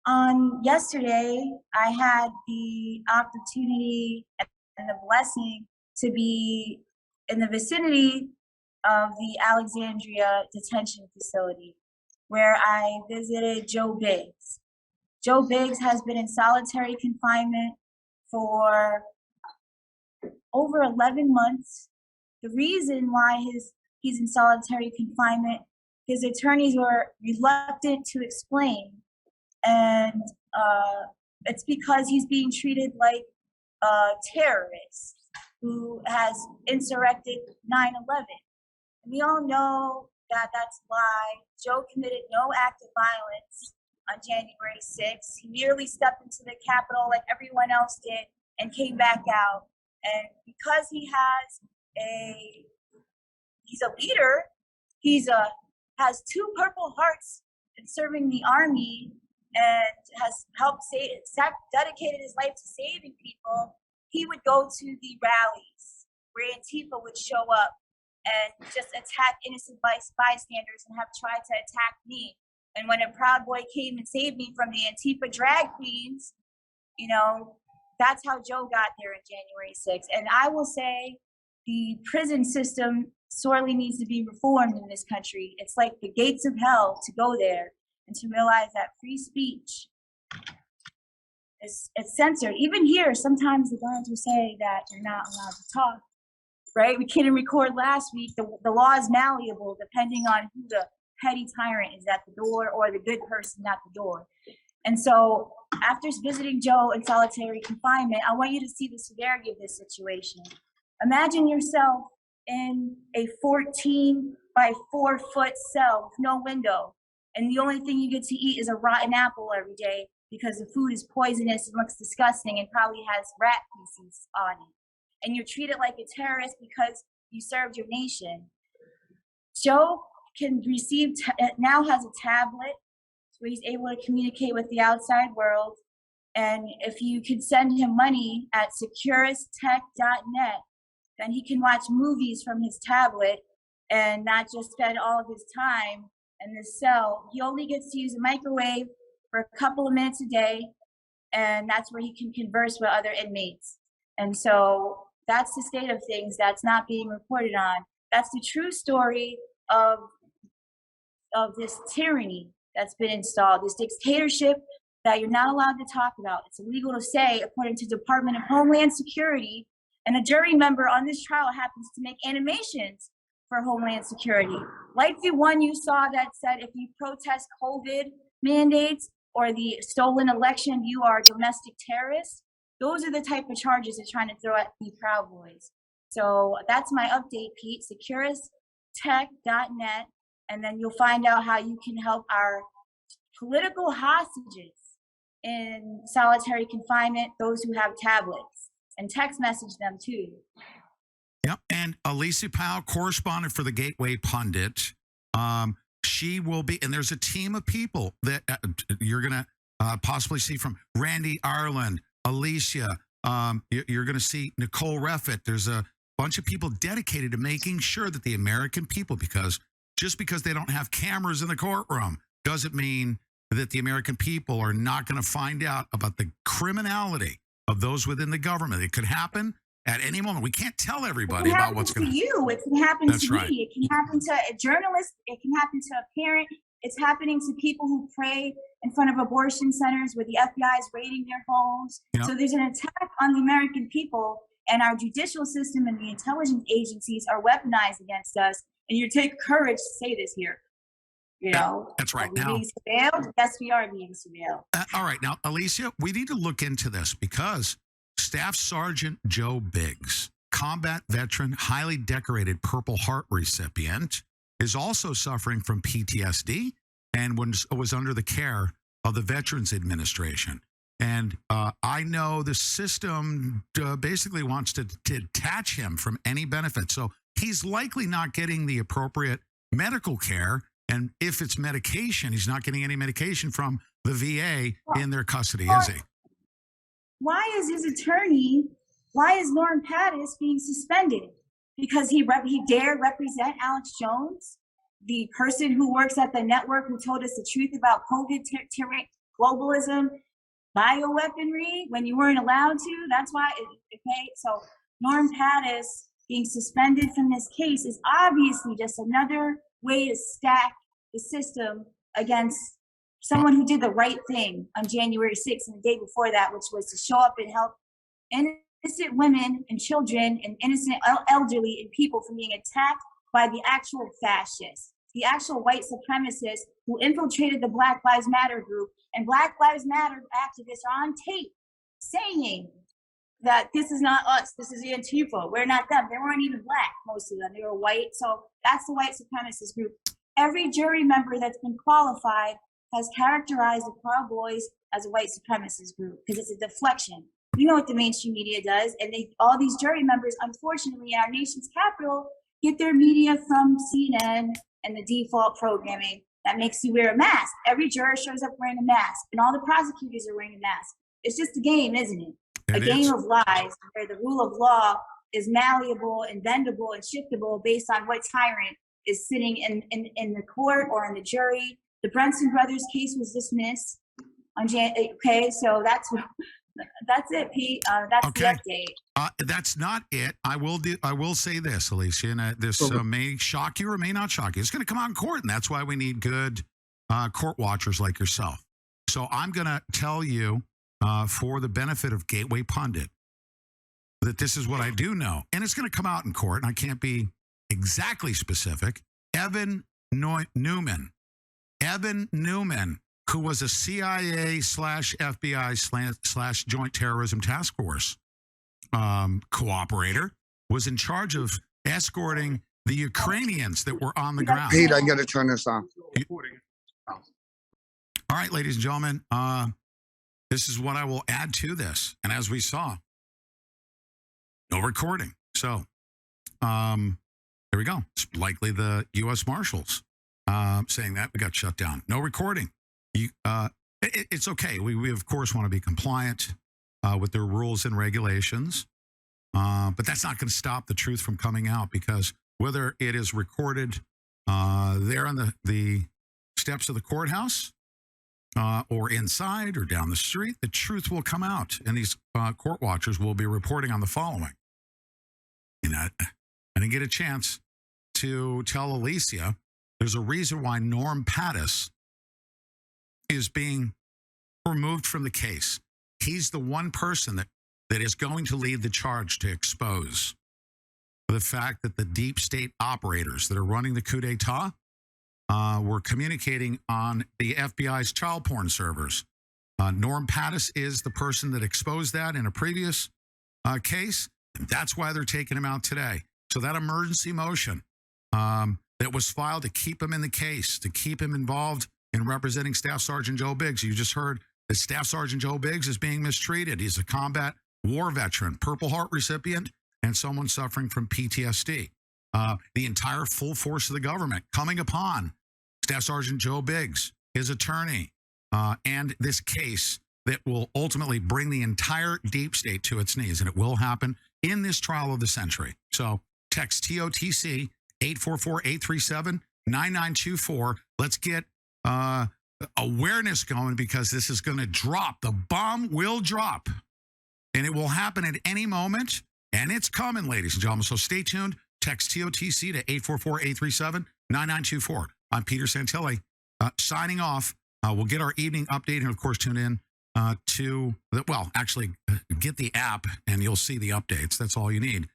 On yesterday, I had the opportunity and the blessing to be in the vicinity of the Alexandria detention facility where I visited Joe Biggs. Joe Biggs has been in solitary confinement for over 11 months. The reason why he's in solitary confinement, his attorneys were reluctant to explain, and it's because he's being treated like a terrorist who has insurrected 9/11. And we all know that that's why Joe committed no act of violence on January 6th. He merely stepped into the Capitol like everyone else did and came back out. And because he's a leader, has two Purple Hearts and serving the Army and has dedicated his life to saving people, he would go to the rallies where Antifa would show up and just attack innocent bystanders and have tried to attack me. And when a Proud Boy came and saved me from the Antifa drag queens, that's how Joe got there on January 6th. And I will say the prison system sorely needs to be reformed in this country. It's like the gates of hell to go there and to realize that free speech it's censored. Even here, sometimes the guards will say that you're not allowed to talk, right? We couldn't record last week. The law is malleable depending on who the petty tyrant is at the door or the good person at the door. And so after visiting Joe in solitary confinement, I want you to see the severity of this situation. Imagine yourself in a 14 by 4 foot cell with no window, and the only thing you get to eat is a rotten apple every day because the food is poisonous and looks disgusting and probably has rat feces on it. And you're treated like a terrorist because you served your nation. Joe can now has a tablet where he's able to communicate with the outside world. And if you could send him money at securistech.net, then he can watch movies from his tablet and not just spend all of his time in the cell. He only gets to use a microwave for a couple of minutes a day, and that's where he can converse with other inmates. And so that's the state of things that's not being reported on. That's the true story of this tyranny that's been installed, this dictatorship that you're not allowed to talk about. It's illegal to say, according to Department of Homeland Security, and a jury member on this trial happens to make animations for Homeland Security. Like the one you saw that said, if you protest COVID mandates or the stolen election, you are a domestic terrorist. Those are the type of charges they're trying to throw at the Proud Boys. So that's my update, Pete, securistech.net. And then you'll find out how you can help our political hostages in solitary confinement, those who have tablets, and text message them too. Yep. And Alicia Powell, correspondent for the Gateway Pundit. She will be, and there's a team of people that you're going to possibly see from Randy Ireland, Alicia. You're going to see Nicole Reffitt. There's a bunch of people dedicated to making sure that the American people, because just because they don't have cameras in the courtroom doesn't mean that the American people are not going to find out about the criminality of those within the government. It could happen at any moment. We can't tell everybody about what's going to happen. It can happen to That's right. me. It can happen to a journalist. It can happen to a parent. It's happening to people who pray in front of abortion centers where the FBI is raiding their homes. Yep. So there's an attack on the American people, and our judicial system and the intelligence agencies are weaponized against us. And you take courage to say this here. That's right. Now, being surveilled? Yes, we are being surveilled. All right. Now, Alicia, we need to look into this because Staff Sergeant Joe Biggs, combat veteran, highly decorated Purple Heart recipient, is also suffering from PTSD and was under the care of the Veterans Administration. And I know the system basically wants to detach him from any benefit. So he's likely not getting the appropriate medical care. And if it's medication, he's not getting any medication from the VA in their custody, is he? Why is Lauren Pattis being suspended? Because he dared represent Alex Jones, the person who works at the network who told us the truth about COVID globalism, bioweaponry when you weren't allowed to. That's why, okay? So Norm Pattis being suspended from this case is obviously just another way to stack the system against someone who did the right thing on January 6th and the day before that, which was to show up and help innocent women and children and innocent elderly and people from being attacked by the actual fascists, the actual white supremacists who infiltrated the Black Lives Matter group. And Black Lives Matter activists are on tape saying that this is not us, this is the Antifa, we're not them. They weren't even Black, most of them, they were white. So that's the white supremacist group. Every jury member that's been qualified has characterized the Proud Boys as a white supremacist group because it's a deflection. You know what the mainstream media does, and all these jury members, unfortunately, in our nation's capital, get their media from CNN and the default programming that makes you wear a mask. Every juror shows up wearing a mask, and all the prosecutors are wearing a mask. It's just a game, isn't it? A game of lies where the rule of law is malleable and bendable and shiftable based on what tyrant is sitting in the court or in the jury. The Brunson brothers case was dismissed on okay, so that's it, Pete. That's okay. The update. That's not it. I will say this, Alicia, and this may shock you or may not shock you. It's going to come out in court, and that's why we need good court watchers like yourself. So I'm going to tell you, for the benefit of Gateway Pundit, that this is what I do know, and it's going to come out in court, and I can't be exactly specific. Evan Newman, who was a CIA/FBI/ Joint Terrorism Task Force cooperator, was in charge of escorting the Ukrainians that were on the ground. Pete, I got to turn this off. All right, ladies and gentlemen, this is what I will add to this. And as we saw, no recording. So there we go. It's likely the U.S. Marshals saying that we got shut down. No recording. It's okay. We of course want to be compliant with their rules and regulations, but that's not going to stop the truth from coming out, because whether it is recorded there on the steps of the courthouse or inside or down the street, the truth will come out, and these court watchers will be reporting on the following. And I didn't get a chance to tell Alicia there's a reason why Norm Pattis is being removed from the case. He's the one person that is going to lead the charge to expose the fact that the deep state operators that are running the coup d'etat were communicating on the FBI's child porn servers. Norm Pattis is the person that exposed that in a previous case, and that's why they're taking him out today. So that emergency motion that was filed to keep him in the case, to keep him involved in representing Staff Sergeant Joe Biggs. You just heard that Staff Sergeant Joe Biggs is being mistreated. He's a combat war veteran, Purple Heart recipient, and someone suffering from PTSD. The entire full force of the government coming upon Staff Sergeant Joe Biggs, his attorney, and this case that will ultimately bring the entire deep state to its knees. And it will happen in this trial of the century. So text TOTC 844-837-9924. Let's get awareness going, because this is going to drop. The bomb will drop, and it will happen at any moment, and it's coming, ladies and gentlemen. So stay tuned. Text TOTC to 844-837-9924. I'm Peter Santilli, signing off. We'll get our evening update, and of course tune in get the app, and you'll see the updates. That's all you need.